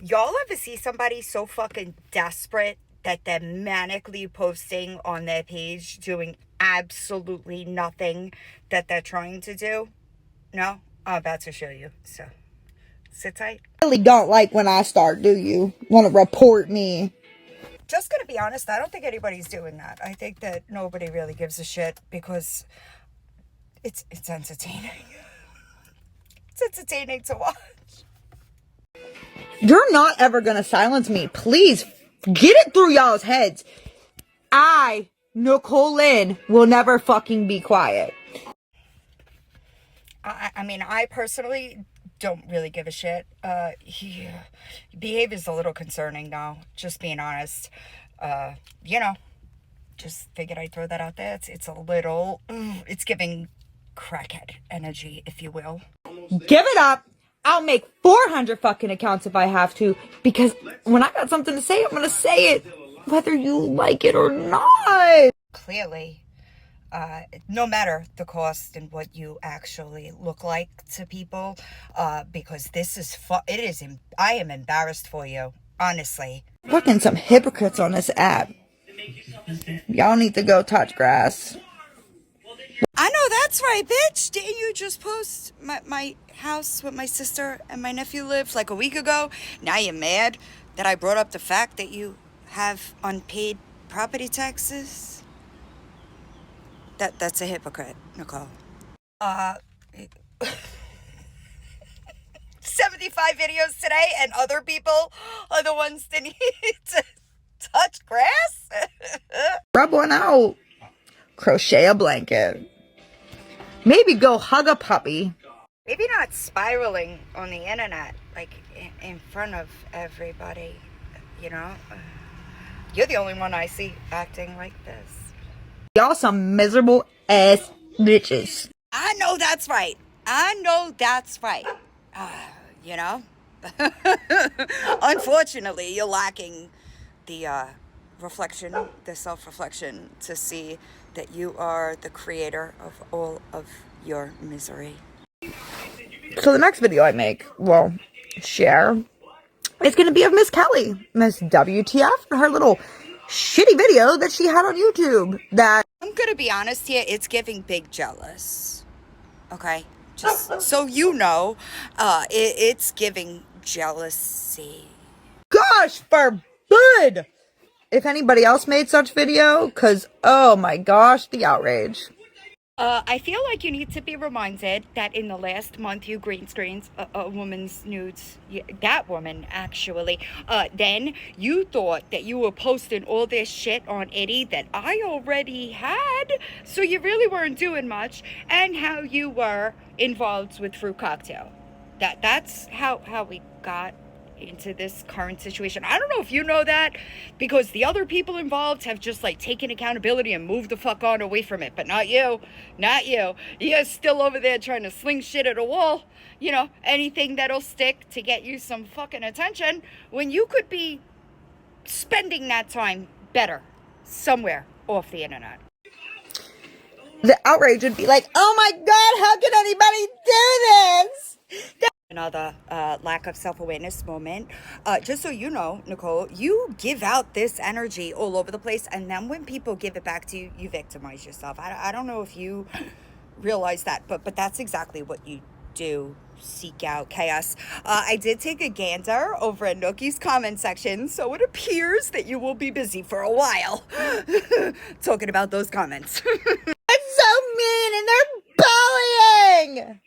Y'all ever see somebody so fucking desperate that they're manically posting on their page doing absolutely nothing that they're trying to do? No? I'm about to show you. So, sit tight. Really don't like when I start, do you? Want to report me? Just gonna be honest, I don't think anybody's doing that. I think that nobody really gives a shit because it's entertaining. It's entertaining to watch. You're not ever gonna silence me. Please get it through y'all's heads. I, Nicole Lynn, will never fucking be quiet. I mean, I personally don't really give a shit. Behavior's a little concerning now, just being honest. You know, just figured I'd throw that out there. It's a little, it's giving crackhead energy, if you will. Give it up. I'll make 400 fucking accounts if I have to, because when I got something to say, I'm gonna say it, whether you like it or not. Clearly, no matter the cost and what you actually look like to people, because this is, I am embarrassed for you, honestly. Fucking some hypocrites on this app. Y'all need to go touch grass. I know that's right, bitch. Didn't you just post my house with my sister and my nephew lived like a week ago? Now you're mad that I brought up the fact that you have unpaid property taxes? That's a hypocrite, Nicole. 75 videos today, and other people are the ones that need to touch grass? Rub one out. Crochet a blanket. Maybe go hug a puppy. Maybe not spiraling on the internet, like in front of everybody, you know? You're the only one I see acting like this. Y'all some miserable ass bitches. I know that's right. I know that's right. You know? Unfortunately, you're lacking the reflection, the self-reflection to see that you are the creator of all of your misery. So the next video I make, well, share, it's going to be of Miss Kelly, Miss WTF, her little shitty video that she had on YouTube that... I'm going to be honest here, it's giving big jealous. Okay? Just so you know, it's giving jealousy. Gosh forbid! If anybody else made such video, because, oh my gosh, the outrage. I feel like you need to be reminded that in the last month you green screened a woman's nudes. That woman, actually. Then you thought that you were posting all this shit on Itty that I already had. So you really weren't doing much. And how you were involved with Fruit Cocktail. That's how we got into this current situation. I don't know if you know that, because the other people involved have just like taken accountability and moved the fuck on away from it, but not you. You're still over there trying to sling shit at a wall, you know, anything that'll stick to get you some fucking attention, when you could be spending that time better somewhere off the internet. The outrage would be like, oh my god, how can anybody do this? Another lack of self-awareness moment. Just so you know, Nicole, you give out this energy all over the place, and then when people give it back to you, you victimize yourself. I don't know if you realize that, but that's exactly what you do. Seek out chaos. I did take a gander over at Nookie's comment section, so it appears that you will be busy for a while talking about those comments. It's so mean, and they're bullying!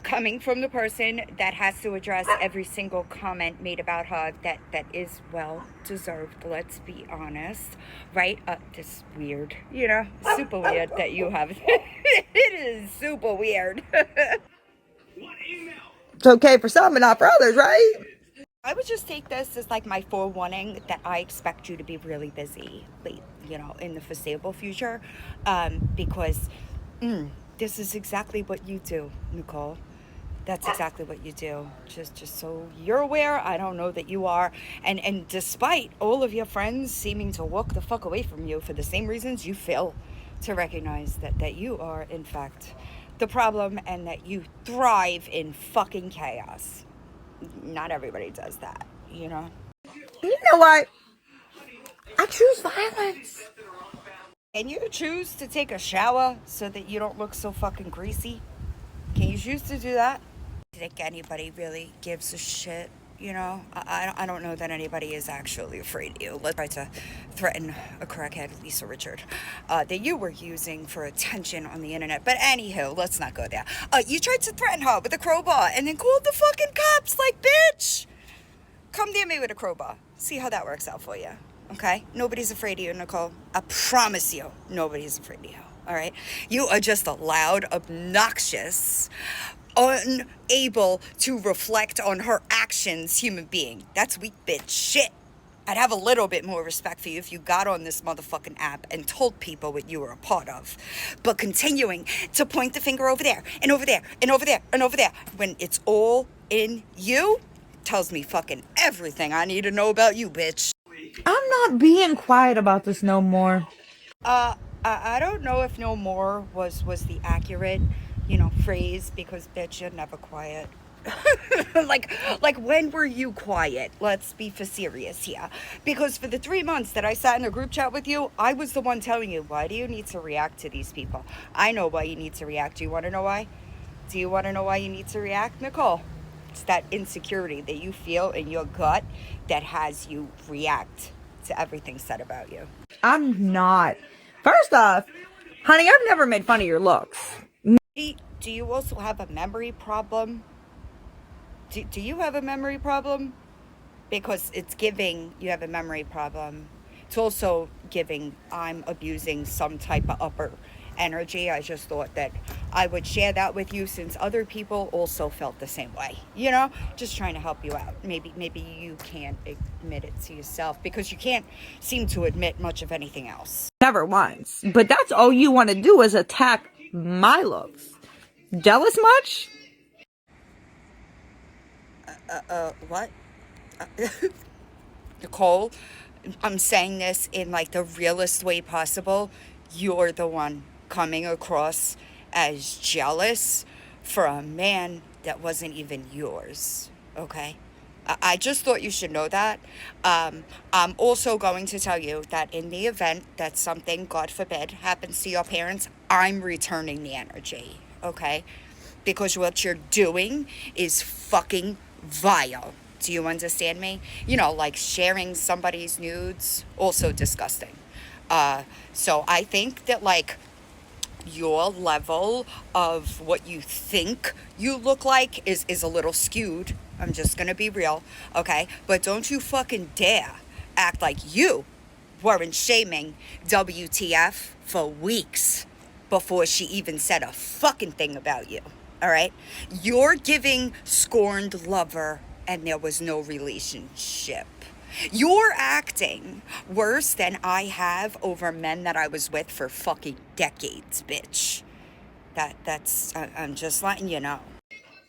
Coming from the person that has to address every single comment made about her that is well deserved, let's be honest, right? Just weird, you know, super weird that you have. It is super weird. It's okay for some, but not for others, right? I would just take this as like my forewarning that I expect you to be really busy, you know, in the foreseeable future, because this is exactly what you do, Nicole. That's exactly what you do. Just so you're aware, I don't know that you are. And despite all of your friends seeming to walk the fuck away from you for the same reasons, you fail to recognize that you are, in fact, the problem, and that you thrive in fucking chaos. not everybody does that, you know? You know what? I choose violence. Can you choose to take a shower so that you don't look so fucking greasy? Can you choose to do that? I think anybody really gives a shit, you know? I don't know that anybody is actually afraid of you. Let's try to threaten a crackhead, Lisa Richard, that you were using for attention on the internet. But anywho, let's not go there. You tried to threaten her with a crowbar and then called the fucking cops, like, bitch! Come near me with a crowbar. See how that works out for you, okay? Nobody's afraid of you, Nicole. I promise you, nobody's afraid of you, all right? You are just a loud, obnoxious, unable to reflect on her actions human being. That's weak bitch shit. I'd have a little bit more respect for you if you got on this motherfucking app and told people what you were a part of. But continuing to point the finger over there, and over there, and over there, and over there, when it's all in you, tells me fucking everything I need to know about you, bitch. I'm not being quiet about this no more. I don't know if no more was the accurate, phrase, because bitch, you're never quiet. like when were you quiet? Let's be for serious here. Because for the 3 months that I sat in a group chat with you, I was the one telling you, why do you need to react to these people? I know why you need to react. Do you want to know why? Do you want to know why you need to react, Nicole? It's that insecurity that you feel in your gut that has you react to everything said about you. I'm not. First off, honey, I've never made fun of your looks. Do you also have a memory problem? Do you have a memory problem? Because it's giving you have a memory problem. It's also giving I'm abusing some type of upper energy. I just thought that I would share that with you since other people also felt the same way. Just trying to help you out. Maybe you can't admit it to yourself because you can't seem to admit much of anything else. Never once. But that's all you want to do is attack my looks. Jealous much? What? Nicole, I'm saying this in like the realest way possible. You're the one coming across as jealous for a man that wasn't even yours, okay? I just thought you should know that. I'm also going to tell you that in the event that something, God forbid, happens to your parents, I'm returning the energy, okay? Because what you're doing is fucking vile. Do you understand me? Like sharing somebody's nudes, also disgusting. So I think that like your level of what you think you look like is a little skewed. I'm just gonna be real, okay? But don't you fucking dare act like you weren't shaming WTF for weeks before she even said a fucking thing about you, all right? You're giving scorned lover and there was no relationship. You're acting worse than I have over men that I was with for fucking decades, bitch. I'm just letting you know.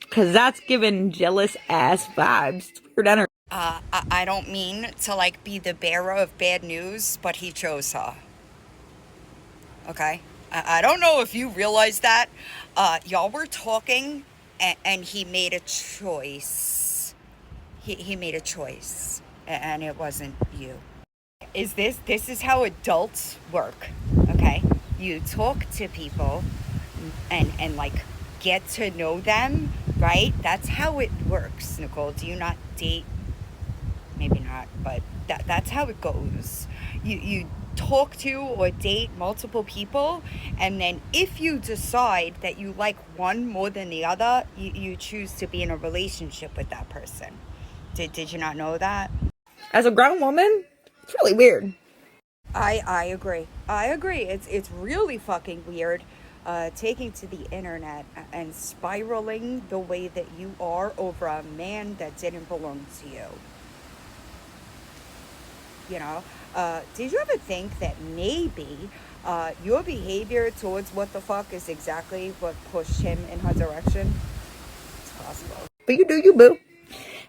Cause that's giving jealous ass vibes. It's weird energy. I don't mean to like be the bearer of bad news, but he chose her. Okay? I don't know if you realize that. Y'all were talking and he made a choice. He made a choice. And it wasn't you. This is how adults work, okay? You talk to people and like get to know them, right? That's how it works, Nicole. Do you not date? Maybe not, but that's how it goes. You talk to or date multiple people, and then if you decide that you like one more than the other, you choose to be in a relationship with that person. Did you not know that? As a grown woman, it's really weird. I agree. It's really fucking weird taking to the internet and spiraling the way that you are over a man that didn't belong to you. Did you ever think that maybe your behavior towards what the fuck is exactly what pushed him in her direction? It's possible. But you do you, boo.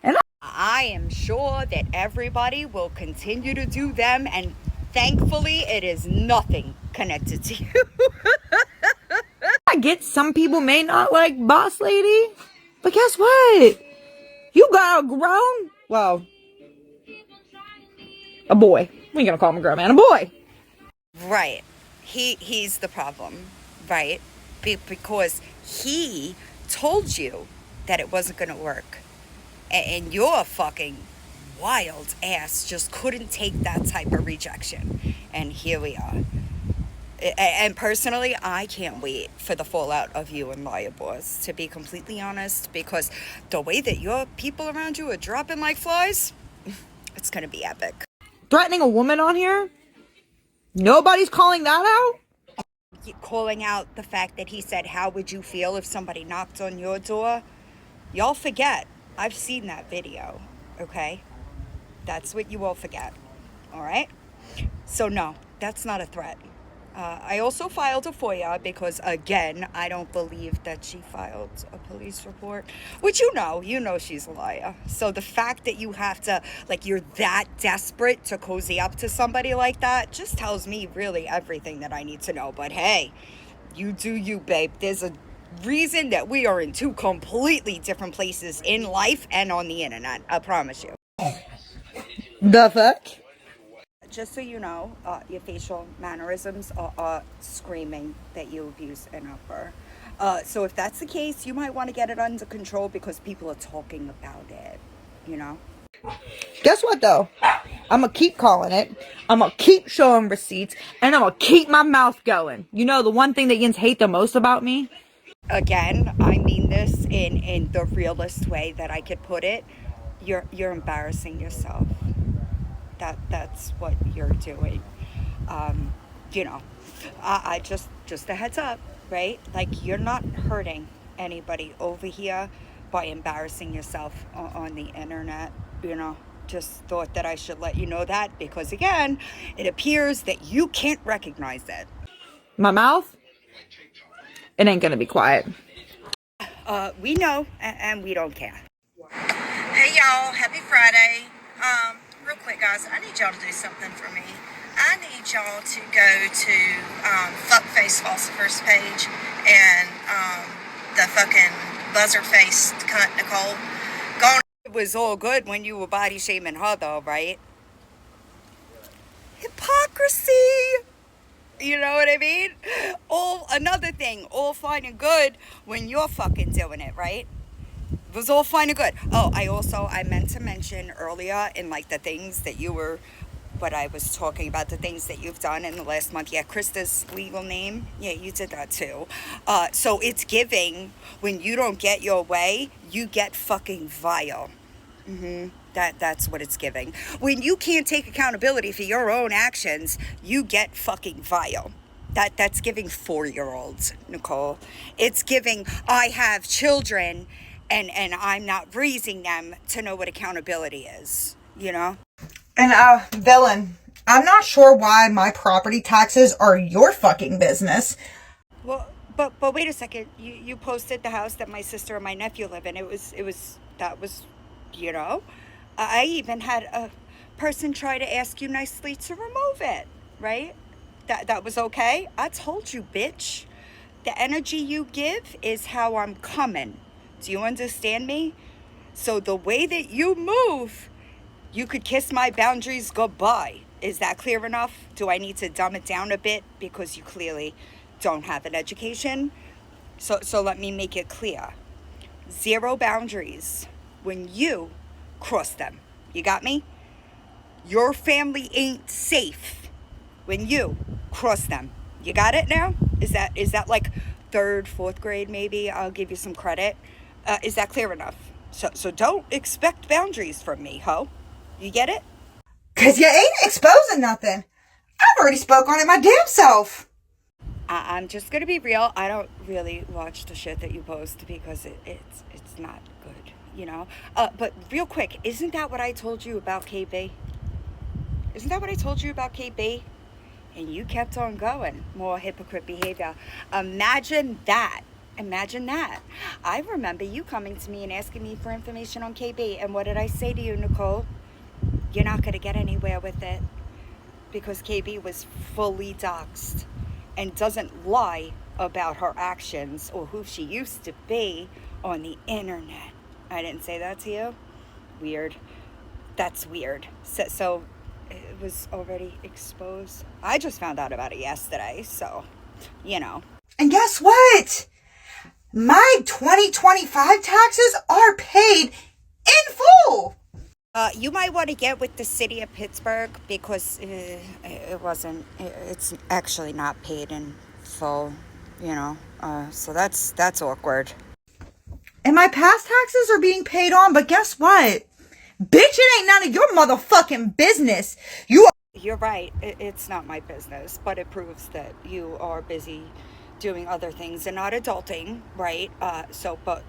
And I am sure that everybody will continue to do them, and thankfully it is nothing connected to you. I get some people may not like Boss Lady, but guess what? You got a grown, well, a boy. We ain't gonna call him a grown man, a boy. Right. He's the problem, right? Because he told you that it wasn't going to work. And your fucking wild ass just couldn't take that type of rejection. And here we are. And personally, I can't wait for the fallout of you and Liar Boss, to be completely honest, because the way that your people around you are dropping like flies, it's going to be epic. Threatening a woman on here? Nobody's calling that out? Calling out the fact that he said, how would you feel if somebody knocked on your door? Y'all forget. I've seen that video, okay? That's what you all forget, all right? So no, that's not a threat. I also filed a FOIA because, again, I don't believe that she filed a police report, which you know she's a liar. So the fact that you have to, like, you're that desperate to cozy up to somebody like that just tells me really everything that I need to know. But hey, you do you, babe. There's a reason that we are in two completely different places in life and on the internet. I promise you. The fuck? Just so you know, your facial mannerisms are screaming that you abuse an upper. So if that's the case, you might want to get it under control because people are talking about it, you know? Guess what, though? I'm gonna keep calling it. I'm gonna keep showing receipts. And I'm gonna keep my mouth going. You know, the one thing that yins hate the most about me? Again, I mean this in the realest way that I could put it. You're embarrassing yourself. That's what you're doing. You know, I just a heads up, right? Like, you're not hurting anybody over here by embarrassing yourself on the internet, you know. Just thought that I should let you know that because, again, it appears that you can't recognize it. My mouth? It ain't gonna be quiet. We know and we don't care. Hey y'all, happy Friday. Real quick guys, I need y'all to do something for me. I need y'all to go to Fuckface Philosopher's page and the fucking buzzer-faced cunt Nicole. Go on. It was all good when you were body shaming her, though, right? Hypocrisy! You know what I mean? Another thing, all fine and good when you're fucking doing it, right? It was all fine and good. Oh, I meant to mention earlier in like the things that you were, what I was talking about, the things that you've done in the last month. Yeah, Krista's legal name. Yeah, you did that too. So it's giving, when you don't get your way, you get fucking vile. That's what it's giving. When you can't take accountability for your own actions, you get fucking vile. That's giving 4-year-olds, Nicole. It's giving, I have children and I'm not raising them to know what accountability is, you know? And, villain, I'm not sure why my property taxes are your fucking business. Well, but wait a second. You posted the house that my sister and my nephew live in. That was, you know? I even had a person try to ask you nicely to remove it, right? That was okay? I told you, bitch. The energy you give is how I'm coming. Do you understand me? So the way that you move, you could kiss my boundaries goodbye. Is that clear enough? Do I need to dumb it down a bit because you clearly don't have an education? So let me make it clear. 0 boundaries when you cross them. You got me? Your family ain't safe when you cross them. You got it now? Is that like 3rd, 4th grade maybe? I'll give you some credit. Is that clear enough? So don't expect boundaries from me, ho. You get it? Cause you ain't exposing nothing. I've already spoke on it my damn self. I'm just gonna be real. I don't really watch the shit that you post because it's not good, you know. But real quick, isn't that what I told you about KB? Isn't that what I told you about KB? And you kept on going. More hypocrite behavior. Imagine that. Imagine that. I remember you coming to me and asking me for information on KB. And what did I say to you, Nicole? You're not going to get anywhere with it. Because KB was fully doxxed and doesn't lie about her actions or who she used to be on the internet. I didn't say that to you. weird. That's weird. So it was already exposed. I just found out about it yesterday, so, you know. And guess what? My 2025 taxes are paid in full. You might want to get with the city of Pittsburgh because it's actually not paid in full, you know. So that's awkward. And my past taxes are being paid on, but guess what? Bitch, it ain't none of your motherfucking business. You're right. It's not my business, but it proves that you are busy doing other things and not adulting, right? But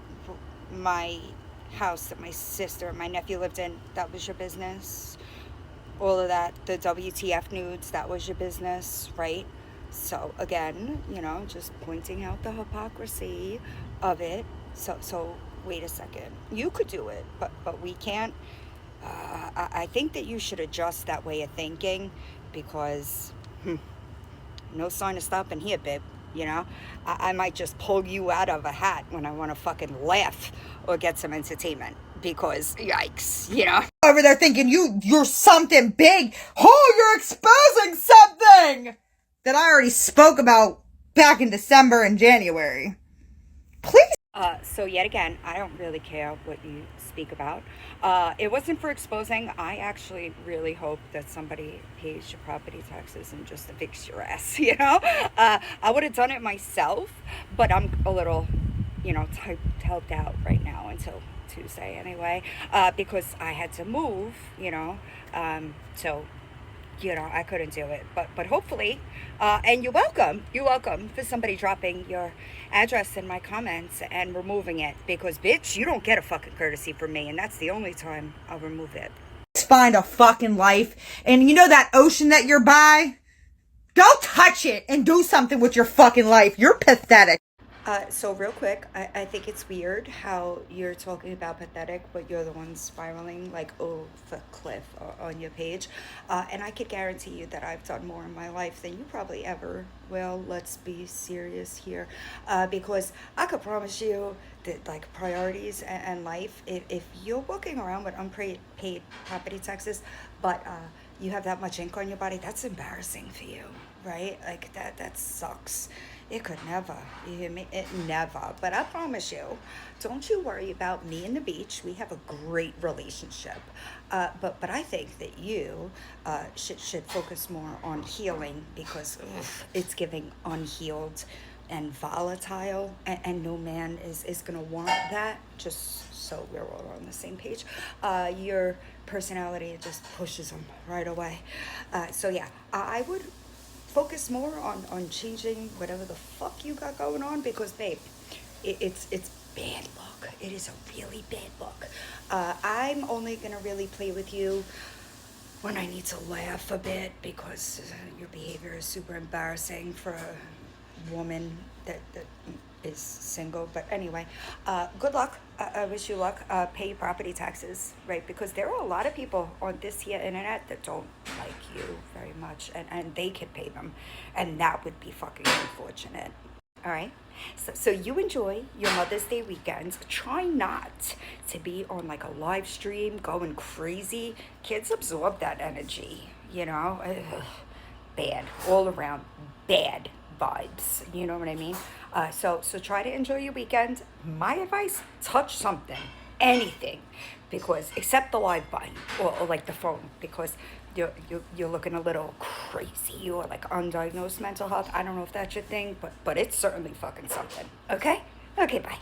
my house that my sister and my nephew lived in, that was your business. All of that, the WTF nudes, that was your business, right? So again, you know, just pointing out the hypocrisy of it. So wait a second. You could do it, but we can't. I think that you should adjust that way of thinking because no sign of stopping here, babe. You know, I might just pull you out of a hat when I want to fucking laugh or get some entertainment because yikes, you know. Over there thinking you're something big. Oh, you're exposing something that I already spoke about back in December and January. Please. So yet again, I don't really care what you speak about. It wasn't for exposing. I actually really hope that somebody pays your property taxes and just evicts your ass, you know? I would have done it myself, but I'm a little, you know, helped out right now until Tuesday anyway, because I had to move, you know, so you know, I couldn't do it, but hopefully, and you're welcome for somebody dropping your address in my comments and removing it, because bitch, you don't get a fucking courtesy from me, and that's the only time I'll remove it. Find a fucking life, and you know that ocean that you're by? Go touch it and do something with your fucking life. You're pathetic. So real quick, I think it's weird how you're talking about pathetic, but you're the one spiraling like off a cliff on your page. And I could guarantee you that I've done more in my life than you probably ever will. Let's be serious here. Because I could promise you that like priorities and life, if you're walking around with unpaid property taxes, but you have that much ink on your body, that's embarrassing for you, right? Like that sucks. It could never, you hear me? It never. But I promise you, don't you worry about me and the beach. We have a great relationship. But I think that you should focus more on healing because it's giving unhealed and volatile, and no man is going to want that, just so we're all on the same page. Your personality just pushes them right away. So yeah, I would focus more on changing whatever the fuck you got going on, because babe, it's bad luck. It is a really bad luck. I'm only gonna really play with you when I need to laugh a bit, because your behavior is super embarrassing for a woman that is single. But anyway, good luck. I wish you luck. Pay your property taxes, right? Because there are a lot of people on this here internet that don't like you very much, and they can pay them, and that would be fucking unfortunate. All right, so you enjoy your Mother's Day weekend. Try not to be on like a live stream going crazy. Kids absorb that energy, you know. Bad all around, bad vibes, you know what I mean? So try to enjoy your weekend. My advice, touch something, anything, because except the live button or like the phone, because you're looking a little crazy, or like undiagnosed mental health. I don't know if that's your thing, but it's certainly fucking something. Okay, bye.